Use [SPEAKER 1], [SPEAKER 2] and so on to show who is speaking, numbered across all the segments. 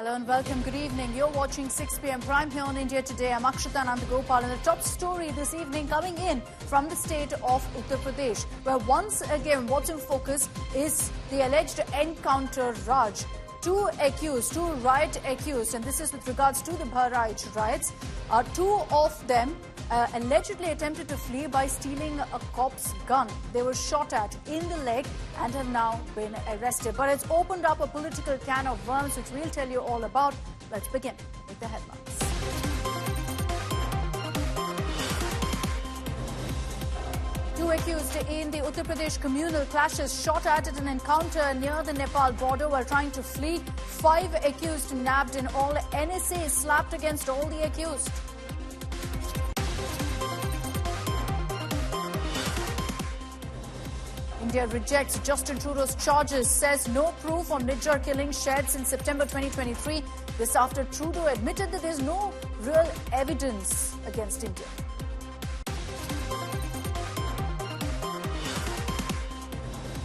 [SPEAKER 1] Hello and welcome. Good evening. You're watching 6 p.m. Prime here on India Today. I'm Akshita Nandagopal, and the top story this evening coming in from the state of Uttar Pradesh, where once again what's in focus is the alleged encounter Raj. Two riot accused, and this is with regards to the Bahraich riots. Two of them allegedly attempted to flee by stealing a cop's gun. They were shot at in the leg and have now been arrested. But it's opened up a political can of worms, which we'll tell you all about. Let's begin with the headlines. Two accused in the Uttar Pradesh communal clashes shot at an encounter near the Nepal border while trying to flee. 5 accused nabbed in all. NSA slapped against all the accused. India rejects Justin Trudeau's charges, says no proof on Nijjar killing shared since September 2023. This after Trudeau admitted that there's no real evidence against India.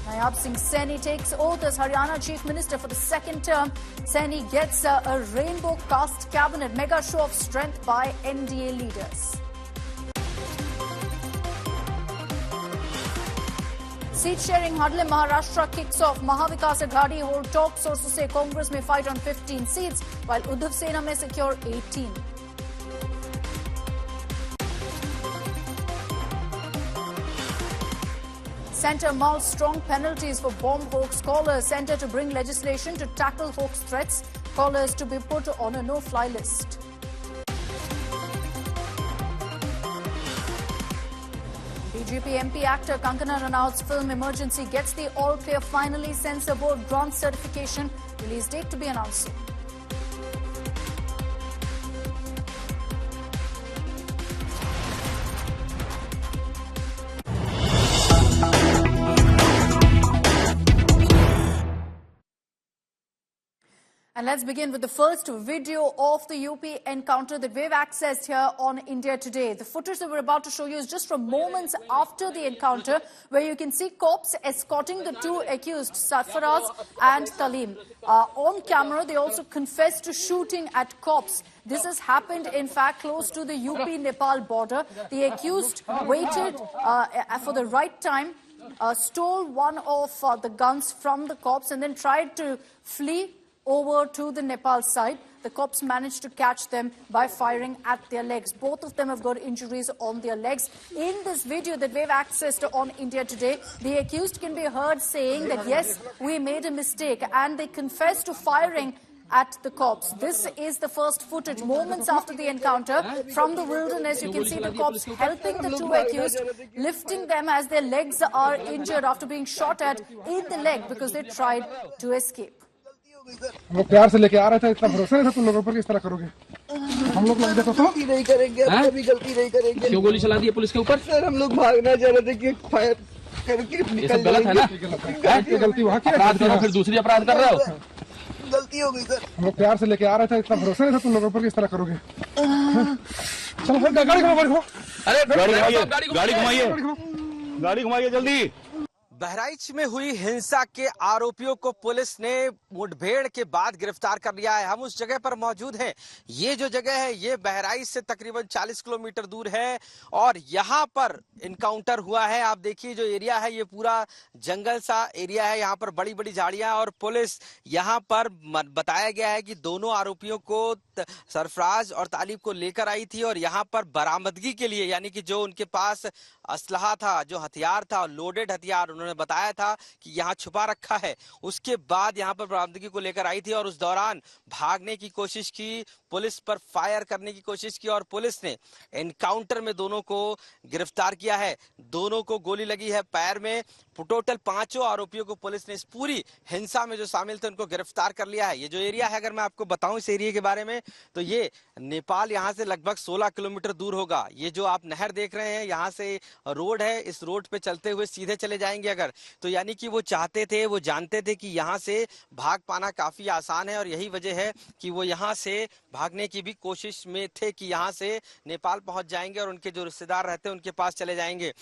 [SPEAKER 1] Nayab Singh Saini takes oath as Haryana Chief Minister for the second term. Saini gets a rainbow caste cabinet. Mega show of strength by NDA leaders. Seat-sharing huddle in Maharashtra kicks off. Mahavikas Aghadi hold talk. Sources say Congress may fight on 15 seats, while Uddhav Sena may secure 18. Centre mounts strong penalties for bomb hoax callers. Centre to bring legislation to tackle hoax threats. Callers to be put on a no-fly list. BJP MP actor Kankana Ranaut's film Emergency gets the all-clear finally. Censor Board grants certification. Release date to be announced soon. And let's begin with the first video of the UP encounter that we've accessed here on India Today. The footage that we're about to show you is just from moments after the encounter, where you can see cops escorting the two accused, Sarfaraz and Talim. On camera, they also confess to shooting at cops. This has happened, in fact, close to the UP-Nepal border. The accused waited for the right time, stole one of the guns from the cops, and then tried to flee over to the Nepal side. The cops managed to catch them by firing at their legs. Both of them have got injuries on their legs. In this video that we've accessed on India Today, the accused can be heard saying that, yes, we made a mistake, and they confess to firing at the cops. This is the first footage moments after the encounter from the wilderness. You can see the cops helping the two accused, lifting them as their legs are injured after being shot at in the leg because they tried to escape.
[SPEAKER 2] हम लोग प्यार से लेके आ रहे थे, इतना भरोसा नहीं था तुम लोगों पर, किस तरह करोगे? हम लोग लग जाते तो नहीं करेंगे, कभी गलती नहीं करेंगे। क्यों गोली चला दी है पुलिस के ऊपर? सर, हम लोग भागना चाह रहे थे कि फायर करके निकल गलत है ना? गलती वहाँ की अपराध कर, फिर दूसरी अपराध कर रहे हो? गलती हो गई सर। हम लोग प्यार से लेके आ रहे थे, इतना भरोसा नहीं था तुम लोगों पर, किस तरह करोगे? चलो फिर गाड़ी घुमाओ। अरे गाड़ी घुमाइए जल्दी।
[SPEAKER 3] बहराइच में हुई हिंसा के आरोपियों को पुलिस ने मुठभेड़ के बाद गिरफ्तार कर लिया है। हम उस जगह पर मौजूद हैं। ये जो जगह है ये बहराइच से तकरीबन 40 किलोमीटर दूर है और यहाँ पर इनकाउंटर हुआ है। आप देखिए जो एरिया है ये पूरा जंगल सा एरिया है। यहाँ पर बड़ी बड़ी झाड़ियां और पुलिस यहाँ पर बताया गया है कि दोनों आरोपियों को सरफराज और तालिब को लेकर आई थी और यहाँ पर बरामदगी के लिए, यानी कि जो उनके पास असलहा था, जो हथियार था, लोडेड हथियार उन्होंने बताया था कि यहाँ छुपा रखा है, उसके बाद यहाँ पर बरामदगी को लेकर आई थी और उस दौरान भागने की कोशिश की, पुलिस पर फायर करने की कोशिश की और पुलिस ने एनकाउंटर में दोनों को गिरफ्तार किया है। दोनों को गोली लगी है पैर में। टोटल 5 आरोपियों को पुलिस ने इस पूरी हिंसा में जो शामिल थे उनको गिरफ्तार कर लिया है। ये जो एरिया है, अगर मैं आपको बताऊं इस एरिया के बारे में, तो ये नेपाल यहाँ से लगभग 16 किलोमीटर दूर होगा। ये जो आप नहर देख रहे हैं, यहाँ से रोड है, इस रोड पे चलते हुए सीधे चले जाएंगे अगर, तो यानी कि वो चाहते थे, वो जानते थे कि यहाँ से भाग पाना काफी आसान है और यही वजह है कि वो यहाँ से भागने की भी कोशिश में थे कि यहाँ से नेपाल पहुंच जाएंगे और उनके जो रिश्तेदार रहते हैं उनके पास चले जाएंगे।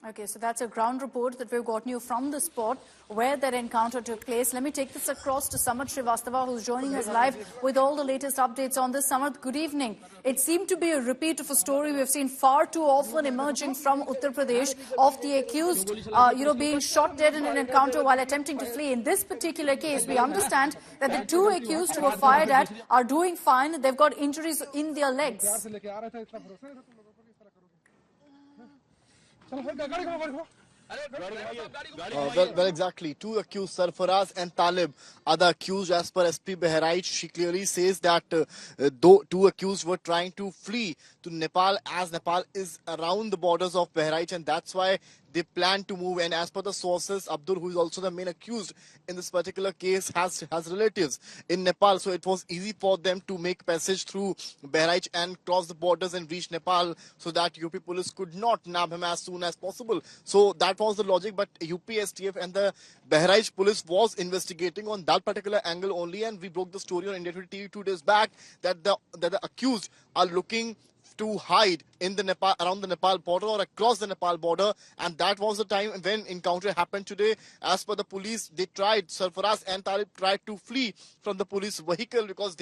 [SPEAKER 1] Okay, so that's a ground report that we've gotten you from the spot where that encounter took place. Let me take this across to Samarth Srivastava, who's joining us live with all the latest updates on this. Samarth, good evening. It seemed to be a repeat of a story we've seen far too often emerging from Uttar Pradesh of the accused, being shot dead in an encounter while attempting to flee. In this particular case, we understand that the two accused who were fired at are doing fine. They've got injuries in their legs.
[SPEAKER 4] Well, exactly. Two accused, Sarfaraz and Talib, are the accused as per SP Bahraich. She clearly says that though two accused were trying to flee to Nepal, as Nepal is around the borders of Bahraich, and that's why they plan to move. And as per the sources, Abdul, who is also the main accused in this particular case, has relatives in Nepal, so it was easy for them to make passage through Bahraich and cross the borders and reach Nepal, so that UP police could not nab him as soon as possible. So that was the logic, but UP STF and the Bahraich police was investigating on that particular angle only, and we broke the story on India TV 2 days back that the accused are looking to hide in the Nepal, around the Nepal border or across the Nepal border, and that was the time when encounter happened today. As per the police, Sarfaraz and Talib tried to flee from the police vehicle because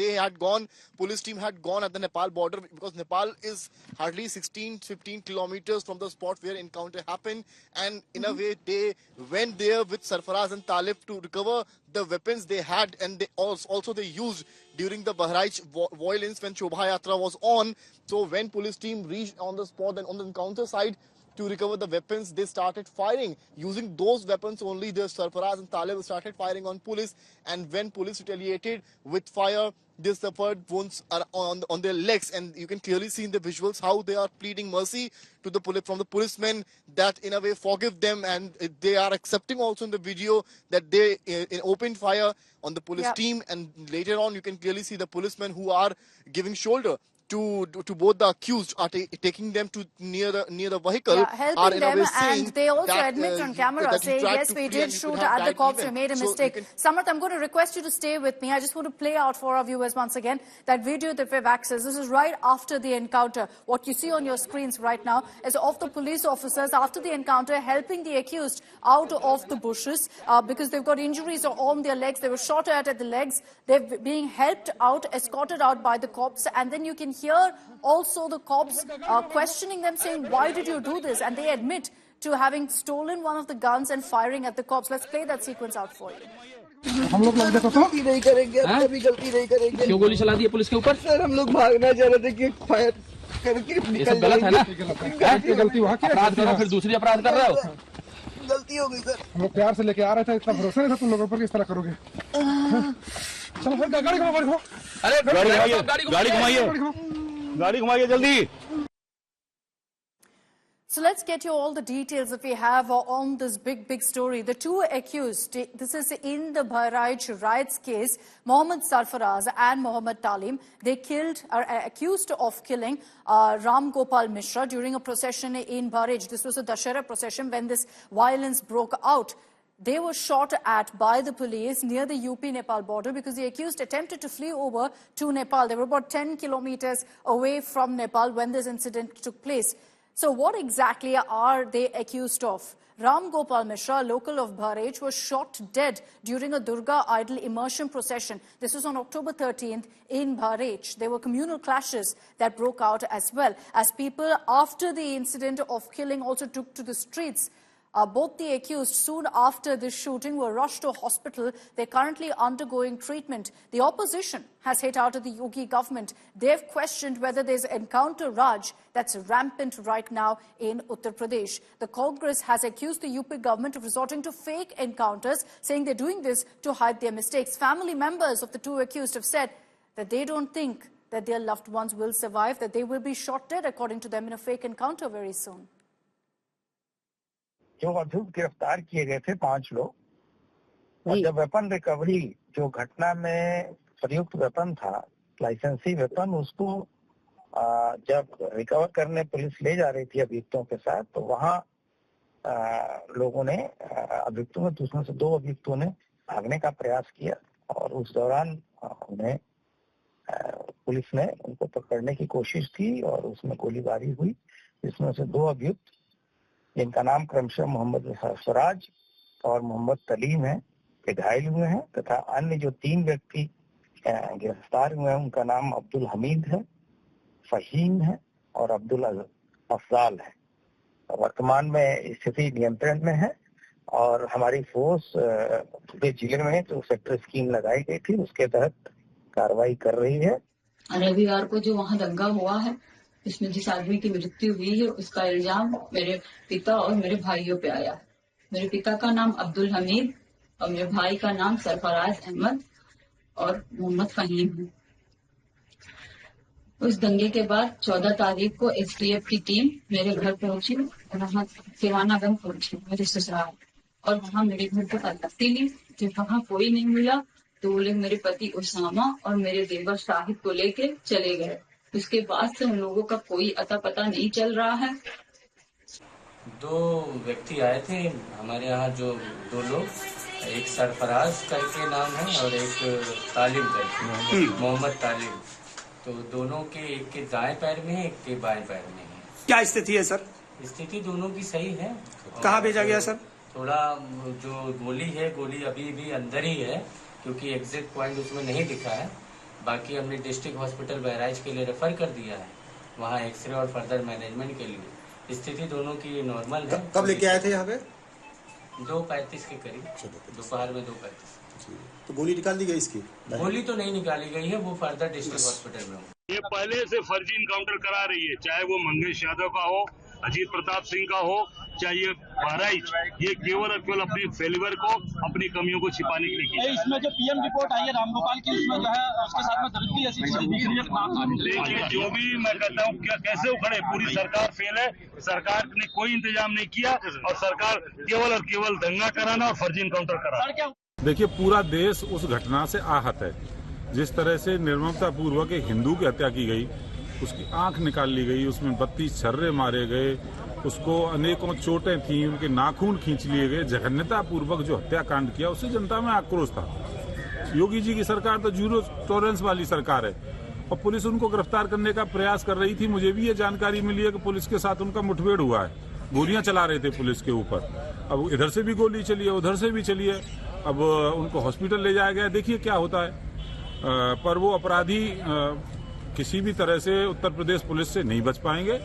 [SPEAKER 4] police team had gone at the Nepal border, because Nepal is hardly 16-15 kilometers from the spot where encounter happened, and in a way they went there with Sarfaraz and Talib to recover the weapons they had, and they also they used during the Bahraich violence when Shobha Yatra was on. So when police team reached on the spot and on the encounter side to recover the weapons, they started firing. Using those weapons only, the Sarfaraz and Talib started firing on police, and when police retaliated with fire, they suffered wounds on their legs, and you can clearly see in the visuals how they are pleading mercy to the from the policemen, that in a way forgive them, and they are accepting also in the video that they opened fire on the police team, and later on you can clearly see the policemen who are giving shoulder to both the accused, are taking them to near the vehicle,
[SPEAKER 1] helping them, and they also admit on camera, saying, yes, we did shoot at the cops, we made a mistake. Samarth, I'm going to request you to stay with me. I just want to play out for our viewers once again that video that we've accessed. This is right after the encounter. What you see on your screens right now is of the police officers after the encounter helping the accused out of the bushes because they've got injuries on their legs. They were shot at the legs. They're being helped out, escorted out by the cops, and then you can hear also the cops questioning them, saying, why did you do this? And they admit to having stolen one of the guns and firing at the cops. Let's play that sequence out for you.
[SPEAKER 2] हम लोग लग जाता तो
[SPEAKER 4] गलती नहीं करेंगे, कभी गलती नहीं करेंगे।
[SPEAKER 5] क्यों गोली चला दी है पुलिस के ऊपर?
[SPEAKER 4] सर हम लोग भागना चाह रहे थे कि फायर करके
[SPEAKER 5] ये सब गलत है ना?
[SPEAKER 2] गलती वहाँ की
[SPEAKER 5] अपराध करो, फिर दूसरी अपराध कर रहे हो?
[SPEAKER 4] गलती हो गई सर।
[SPEAKER 2] हम लोग प्यार से लेके आ रहे थे, इतना भरोसा नहीं था तुम लोगों पर कि इस तरह करोगे। चलो फिर गाड़ी घुमाओ।
[SPEAKER 5] अरे गाड़ी घुमाइए जल्दी।
[SPEAKER 1] So let's get you all the details that we have on this big story. The two accused, this is in the Bahraich riots case, Mohammed Sarfaraz and Mohammed Talim. They are accused of killing Nandagopal Mishra during a procession in Bahraich. This was a Dashera procession when this violence broke out. They were shot at by the police near the UP-Nepal border because the accused attempted to flee over to Nepal. They were about 10 kilometers away from Nepal when this incident took place. So what exactly are they accused of? Nandagopal Mishra, a local of Bahraich, was shot dead during a Durga idol immersion procession. This was on October 13th in Bahraich. There were communal clashes that broke out as well, as people after the incident of killing also took to the streets. Both the accused, soon after this shooting, were rushed to hospital. They're currently undergoing treatment. The opposition has hit out at the Yogi government. They've questioned whether there's encounter Raj that's rampant right now in Uttar Pradesh. The Congress has accused the UP government of resorting to fake encounters, saying they're doing this to hide their mistakes. Family members of the two accused have said that they don't think that their loved ones will survive, that they will be shot dead, according to them, in a fake encounter very soon.
[SPEAKER 6] जो अभियुक्त गिरफ्तार किए गए थे 5 लोग, और जब weapon recovery जो घटना में प्रयुक्त वेपन था, लाइसेंसी वेपन, उसको जब रिकवर करने पुलिस ले जा रही थी अभियुक्तों के साथ, तो वहाँ लोगों ने अभियुक्तों में दूसरों से 2 अभियुक्तों ने भागने का प्रयास किया, और उस दौरान उन्हें पुलिस ने उनको पकड़ने की कोशिश की और उसमें गोलीबारी हुई, जिसमें से 2 अभियुक्त जिनका नाम क्रमशः मोहम्मद सरफराज और मोहम्मद तलीम है, के घायल हुए हैं, तथा अन्य जो 3 व्यक्ति गिरफ्तार हुए हैं उनका नाम अब्दुल हमीद है, फहीम है और अब्दुल अफजाल है। वर्तमान में स्थिति नियंत्रण में है और हमारी फोर्स पूरे जिले में जो सेक्टर स्कीम लगाई गई थी उसके तहत कार्रवाई कर रही है।
[SPEAKER 7] रविवार को जो वहाँ दंगा हुआ है, इसमें जिस आदमी की मृत्यु हुई है उसका इल्जाम मेरे पिता और मेरे भाइयों पे आया है। मेरे पिता का नाम अब्दुल हमीद और मेरे भाई का नाम सरफराज अहमद और मोहम्मद फहीम है। उस दंगे के बाद 14 तारीख को एसटीएफ की टीम मेरे घर पहुंची, वहाँ सिवानागंज पहुंची मेरे ससुराल, और वहाँ मेरे घर पर तलाशी ली। जब वहाँ कोई नहीं मिला तो वो लोग मेरे पति उसामा और मेरे देवर साहिब को लेके चले गए। उसके बाद से उन लोगों का कोई अता पता नहीं चल रहा है।
[SPEAKER 8] 2 व्यक्ति आए थे हमारे यहाँ, जो 2 लोग, एक सरफराज करके नाम है और एक तालिम करके, मोहम्मद तालिम। तो दोनों के, एक के दाएं पैर में है, एक के बाएं पैर में है।
[SPEAKER 9] क्या स्थिति है सर?
[SPEAKER 8] स्थिति दोनों की सही है।
[SPEAKER 9] कहाँ भेजा गया सर?
[SPEAKER 8] थोड़ा जो गोली है, गोली अभी भी अंदर ही है क्योंकि एग्जिट पॉइंट उसमें नहीं दिखा है। बाकी हमने डिस्ट्रिक्ट हॉस्पिटल बहराइच के लिए रेफर कर दिया है, वहाँ एक्सरे और फर्दर मैनेजमेंट के लिए। स्थिति दोनों की नॉर्मल है।
[SPEAKER 9] कब लेके आए थे यहाँ पे?
[SPEAKER 8] 2:35 के करीब, दोपहर में 2:35।
[SPEAKER 9] तो गोली निकाल दी गई इसकी?
[SPEAKER 8] गोली तो नहीं निकाली गई है, वो फर्दर डिस्ट्रिक्ट हॉस्पिटल में हो।
[SPEAKER 5] ये पहले से फर्जी इनकाउंटर करा रही है, चाहे वो मंगेश यादव का हो, अजीत प्रताप सिंह का हो, चाहे ये बहराइच, ये केवल और केवल अपने फेलिवर को, अपनी कमियों को छिपाने के लिए किया।
[SPEAKER 2] इसमें जो पीएम रिपोर्ट आई है रामगोपाल की, उसमें जो है उसके साथ में दलित भी ऐसी चीजें दिख रही है।
[SPEAKER 5] देखिए, जो भी मैं कहता हूँ, क्या कैसे उखड़े, पूरी सरकार फेल है। सरकार ने कोई इंतजाम नहीं किया और सरकार केवल और केवल दंगा कराना और फर्जी इनकाउंटर कराना।
[SPEAKER 10] देखिए, पूरा देश उस घटना से आहत है। जिस तरह से निर्ममता पूर्वक एक हिंदू की हत्या की गई, उसकी आंख निकाल ली गई, उसमें 32 छर्रे मारे गए, उसको अनेकों चोटें थीं, उनके नाखून खींच लिए गए, जघन्यता पूर्वक जो हत्याकांड किया, उससे जनता में आक्रोश था। योगी जी की सरकार तो जीरो टॉलरेंस वाली सरकार है और पुलिस उनको गिरफ्तार करने का प्रयास कर रही थी। मुझे भी ये जानकारी मिली है कि पुलिस के साथ उनका मुठभेड़ हुआ है, गोलियां चला रहे थे पुलिस के ऊपर। अब इधर से भी गोली चली है, उधर से भी चली है। अब उनको हॉस्पिटल ले जाया गया, देखिए क्या होता है। पर वो अपराधी किसी भी तरह से उत्तर प्रदेश पुलिस से नहीं बच पाएंगे।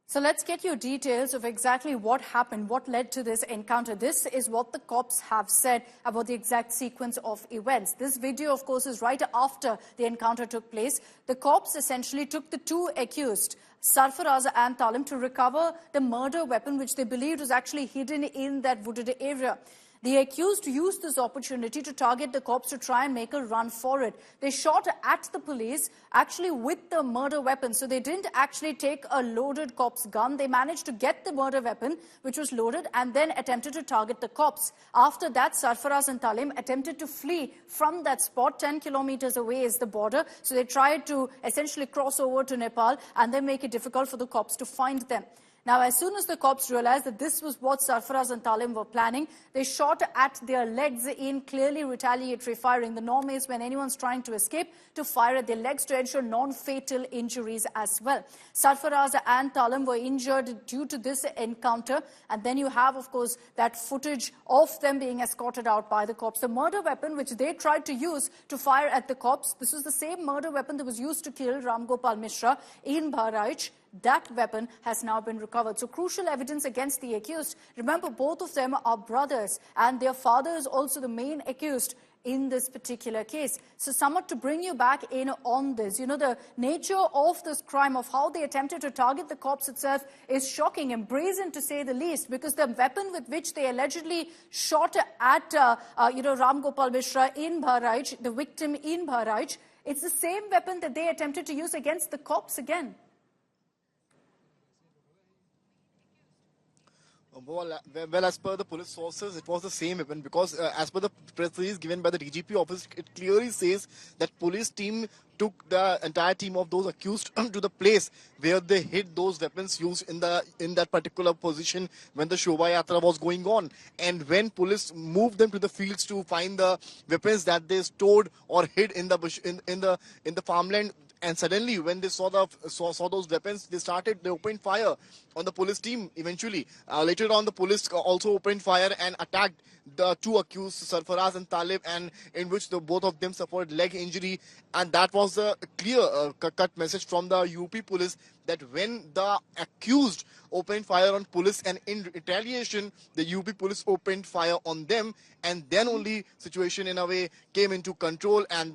[SPEAKER 1] So let's get your details of exactly what happened, what led to this encounter. This is what the cops have said about the exact sequence of events. This video, of course, is right after the encounter took place. The cops essentially took the 2 accused, Sarfaraz and Talim, to recover the murder weapon, which they believed was actually hidden in that wooded area. The accused used this opportunity to target the cops to try and make a run for it. They shot at the police, actually with the murder weapon. So they didn't actually take a loaded cop's gun. They managed to get the murder weapon, which was loaded, and then attempted to target the cops. After that, Sarfaraz and Talim attempted to flee from that spot. 10 kilometers away is the border. So they tried to essentially cross over to Nepal and then make it difficult for the cops to find them. Now, as soon as the cops realized that this was what Sarfaraz and Talim were planning, they shot at their legs in clearly retaliatory firing. The norm is when anyone's trying to escape, to fire at their legs to ensure non-fatal injuries as well. Sarfaraz and Talim were injured due to this encounter. And then you have, of course, that footage of them being escorted out by the cops. The murder weapon, which they tried to use to fire at the cops, this was the same murder weapon that was used to kill Ramgopal Mishra in Bharaich. That weapon has now been recovered. So crucial evidence against the accused. Remember, both of them are brothers and their father is also the main accused in this particular case. So somewhat to bring you back in on this, you know, the nature of this crime, of how they attempted to target the cops itself, is shocking and brazen to say the least, because the weapon with which they allegedly shot at, Ram Gopal Mishra in Bharaich, the victim in Bharaich, it's the same weapon that they attempted to use against the cops again.
[SPEAKER 4] Well, as per the police sources, it was the same weapon, because as per the press release given by the DGP office, it clearly says that police team took the entire team of those accused to the place where they hid those weapons used in that particular position when the Shobha Yatra was going on. And when police moved them to the fields to find the weapons that they stored or hid in the bush, in the farmland, and suddenly when they saw those weapons, they opened fire on the police team eventually. Later on, the police also opened fire and attacked the two accused, Sarfaraz and Talib, and in which both of them suffered leg injury. And that was a clear cut message from the UP police that when the accused opened fire on police, and in retaliation the UP police opened fire on them, and then only situation in a way came into control, and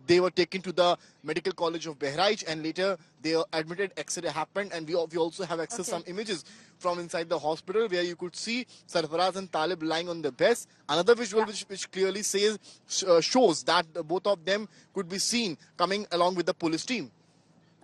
[SPEAKER 4] they were taken to the Medical College of Bahraich, and later they were admitted. X-ray happened, and we also have access some images from inside the hospital where you could see Sarfaraz and Talib lying on the beds. Another visual which clearly shows that both of them could be seen coming along with the police team.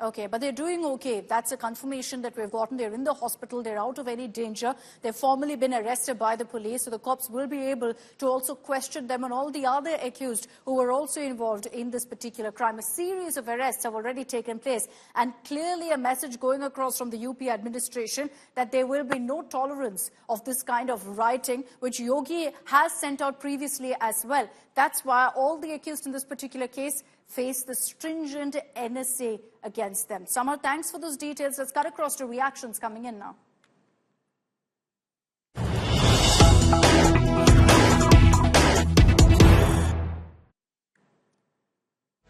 [SPEAKER 1] Okay, but they're doing okay. That's a confirmation that we've gotten. They're in the hospital. They're out of any danger. They've formally been arrested by the police. So the cops will be able to also question them and all the other accused who were also involved in this particular crime. A series of arrests have already taken place. And clearly a message going across from the UP administration that there will be no tolerance of this kind of rioting, which Yogi has sent out previously as well. That's why all the accused in this particular case face the stringent NSA against them. Samar, thanks for those details. Let's cut across to reactions coming in now.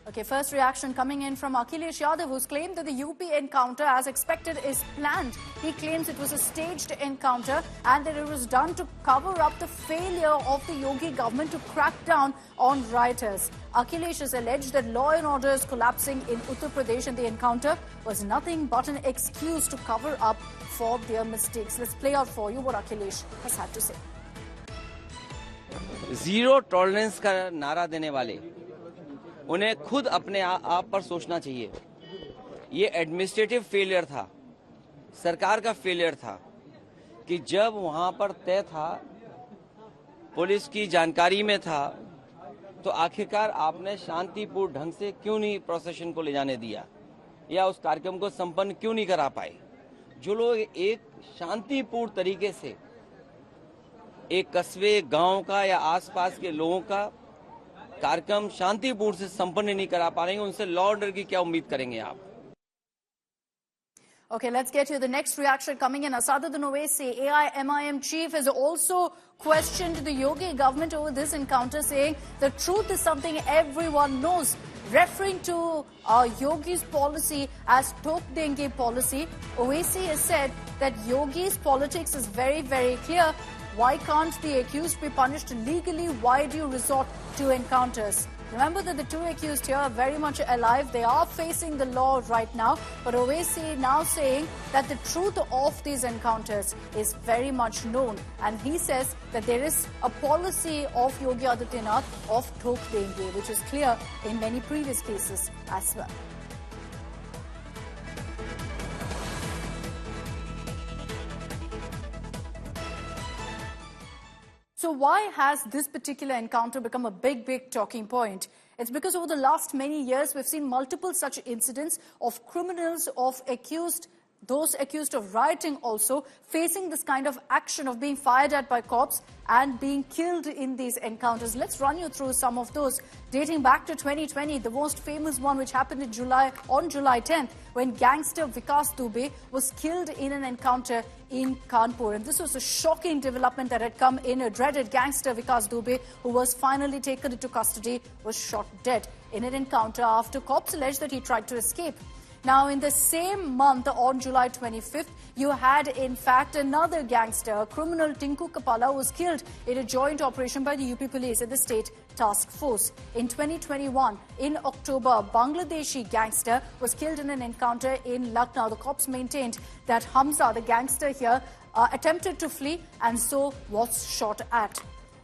[SPEAKER 1] Okay, first reaction coming in from Akhilesh Yadav, who's claimed that the UP encounter, as expected, is planned. He claims it was a staged encounter and that it was done to cover up the failure of the Yogi government to crack down on rioters. Akhilesh has alleged that law and order is collapsing in Uttar Pradesh and the encounter was nothing but an excuse to cover up for their mistakes. Let's play out for you what Akhilesh has had to say.
[SPEAKER 11] Zero tolerance का नारा देने वाले उन्हें खुद अपने आप पर सोचना चाहिए। ये एडमिनिस्ट्रेटिव फेलियर था, सरकार का फेलियर था कि जब वहां पर तय था, पुलिस की जानकारी में था, तो आखिरकार आपने शांतिपूर्ण ढंग से क्यों नहीं प्रोसेशन को ले जाने दिया या उस कार्यक्रम को संपन्न क्यों नहीं करा पाए। जो लोग एक शांतिपूर्ण तरीके से एक कस्बे, गांव का या आसपास के लोगों का कार्यक्रम शांतिपूर्ण से संपन्न नहीं करा पा रहे हैं, उनसे लॉ ऑर्डर की क्या उम्मीद करेंगे आप?
[SPEAKER 1] Okay, let's get to the next reaction coming in. Asaduddin Owaisi, AIMIM chief, has also questioned the Yogi government over this encounter, saying the truth is something everyone knows. Referring to Yogi's policy as Tok Denge policy, Owaisi has said that Yogi's politics is very, very clear. Why can't the accused be punished legally? Why do you resort to encounters? Remember that the two accused here are very much alive. They are facing the law right now. But Owaisi now saying that the truth of these encounters is very much known. And he says that there is a policy of Yogi Adityanath of Thok Denge, which is clear in many previous cases as well. So why has this particular encounter become a big talking point? It's because over the last many years, we've seen multiple such incidents of criminals, of those accused of rioting also, facing this kind of action of being fired at by cops and being killed in these encounters. Let's run you through some of those. Dating back to 2020, the most famous one which happened in July 10th, when gangster Vikas Dubey was killed in an encounter in Kanpur. And this was a shocking development that had come in. A dreaded gangster Vikas Dubey, who was finally taken into custody, was shot dead in an encounter after cops alleged that he tried to escape. Now, in the same month, on July 25th, you had, in fact, another gangster, a criminal Tinku Kapala, was killed in a joint operation by the UP police and the state task force. In 2021, in October, a Bangladeshi gangster was killed in an encounter in Lucknow. The cops maintained that Hamza, the gangster here, attempted to flee and so was shot at.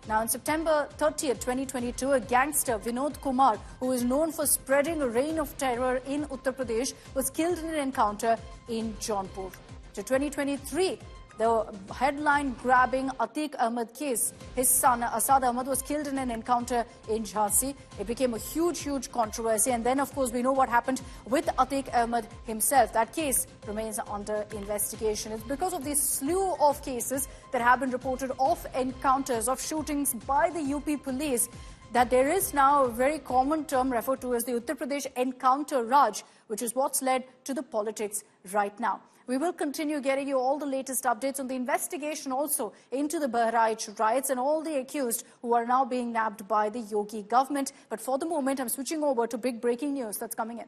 [SPEAKER 1] Now, on September 30th, 2022, a gangster, Vinod Kumar, who is known for spreading a reign of terror in Uttar Pradesh, was killed in an encounter in Jaunpur. To 2023, the headline-grabbing Atiq Ahmed case, his son Asad Ahmed was killed in an encounter in Jhansi. It became a huge controversy. And then, of course, we know what happened with Atiq Ahmed himself. That case remains under investigation. It's because of this slew of cases that have been reported of encounters, of shootings by the UP police, that there is now a very common term referred to as the Uttar Pradesh encounter Raj, which is what's led to the politics right now. We will continue getting you all the latest updates on the investigation also into the Bahraich riots and all the accused who are now being nabbed by the Yogi government. But for the moment, I'm switching over to big breaking news that's coming in.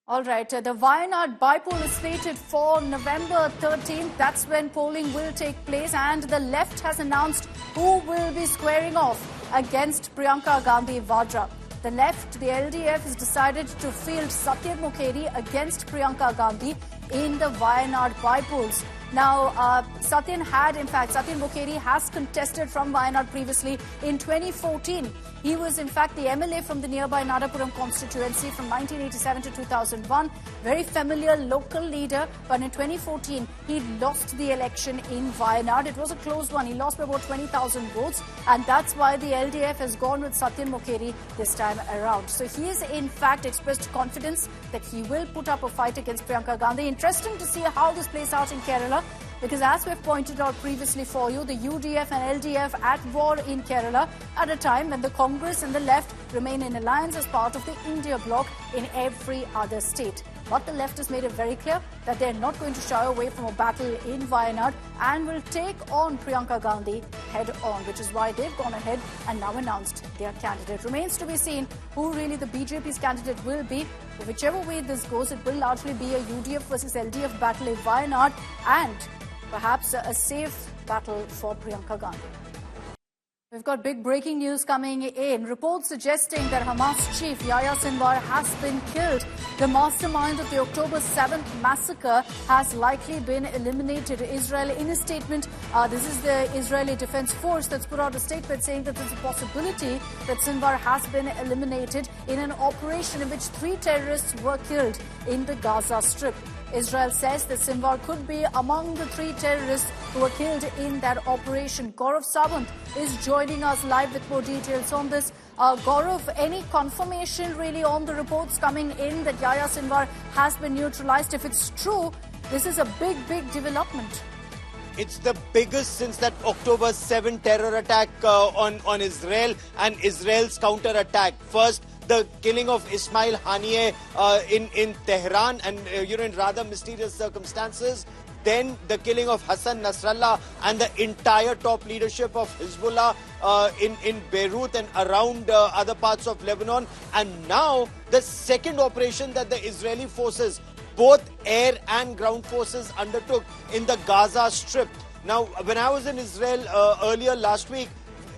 [SPEAKER 1] All right, the Wayanad bypoll is slated for November 13th. That's when polling will take place, and the left has announced who will be squaring off against Priyanka Gandhi Vadra. The left, the LDF, has decided to field Satyan Mukheri against Priyanka Gandhi in the Wayanad bypolls. Now, Satyan Mukheri has contested from Wayanad previously in 2014. He was, in fact, the MLA from the nearby Nadapuram constituency from 1987 to 2001. Very familiar local leader, but in 2014, he lost the election in Wayanad. It was a close one. He lost by about 20,000 votes, and that's why the LDF has gone with Satyan Mukheri this time around. So he has, in fact, expressed confidence that he will put up a fight against Priyanka Gandhi. Interesting to see how this plays out in Kerala, because as we've pointed out previously for you, the UDF and LDF at war in Kerala at a time when the Congress and the left remain in alliance as part of the India bloc in every other state. But the left has made it very clear that they're not going to shy away from a battle in Wayanad and will take on Priyanka Gandhi head on, which is why they've gone ahead and now announced their candidate. Remains to be seen who really the BJP's candidate will be. But whichever way this goes, it will largely be a UDF versus LDF battle in Wayanad and perhaps a safe battle for Priyanka Gandhi. We've got big breaking news coming in. Reports suggesting that Hamas chief Yahya Sinwar has been killed. The mastermind of the October 7th massacre has likely been eliminated. Israel, in a statement, this is the Israeli Defense Force that's put out a statement saying that there's a possibility that Sinwar has been eliminated in an operation in which 3 terrorists were killed in the Gaza Strip. Israel says that Sinwar could be among the 3 terrorists who were killed in that operation. Gaurav Sawant is joining us live with more details on this. Gaurav, any confirmation really on the reports coming in that Yahya Sinwar has been neutralized? If it's true, this is a big development.
[SPEAKER 12] It's the biggest since that October 7 terror attack on Israel and Israel's counter-attack. First, the killing of Ismail Haniyeh in Tehran and in rather mysterious circumstances. Then the killing of Hassan Nasrallah and the entire top leadership of Hezbollah in Beirut and around other parts of Lebanon. And now the second operation that the Israeli forces, both air and ground forces, undertook in the Gaza Strip. Now, when I was in Israel earlier last week,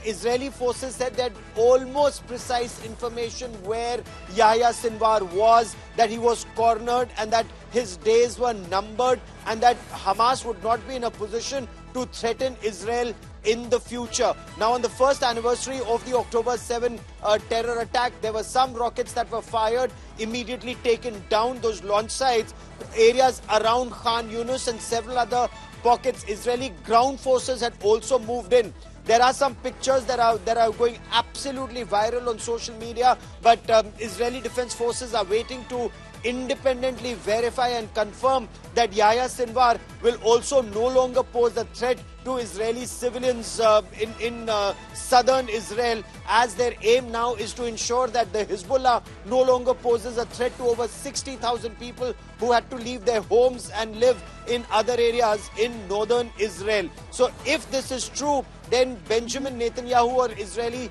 [SPEAKER 12] Israeli forces said that almost precise information where Yahya Sinwar was, that he was cornered and that his days were numbered and that Hamas would not be in a position to threaten Israel in the future. Now, on the first anniversary of the October 7 terror attack, there were some rockets that were fired, immediately taken down. Those launch sites, areas around Khan Yunus and several other pockets, Israeli ground forces had also moved in. There are some pictures that are going absolutely viral on social media, but Israeli Defense Forces are waiting to independently verify and confirm that Yahya Sinwar will also no longer pose a threat to Israeli civilians in southern Israel, as their aim now is to ensure that the Hezbollah no longer poses a threat to over 60,000 people who had to leave their homes and live in other areas in northern Israel. So if this is true, then Benjamin Netanyahu or Israeli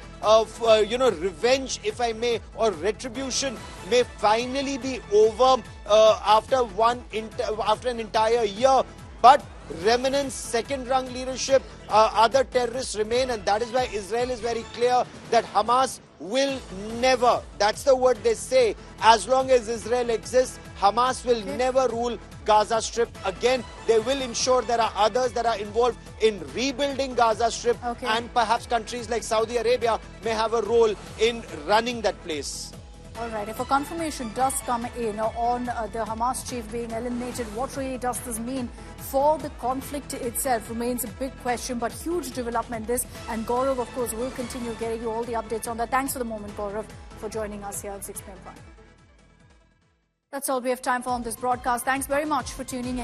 [SPEAKER 12] revenge, if I may, or retribution may finally be over after an entire year. But remnants, second-rung leadership, other terrorists remain, and that is why Israel is very clear that Hamas will never, that's the word they say, as long as Israel exists, Hamas will never rule Gaza Strip again. They will ensure there are others that are involved in rebuilding Gaza Strip, and perhaps countries like Saudi Arabia may have a role in running that place.
[SPEAKER 1] All right, if a confirmation does come in on the Hamas chief being eliminated, what really does this mean for the conflict itself remains a big question, but huge development this. And Gaurav, of course, will continue getting you all the updates on that. Thanks for the moment, Gaurav, for joining us here at 6 p.m. Prime. That's all we have time for on this broadcast. Thanks very much for tuning in.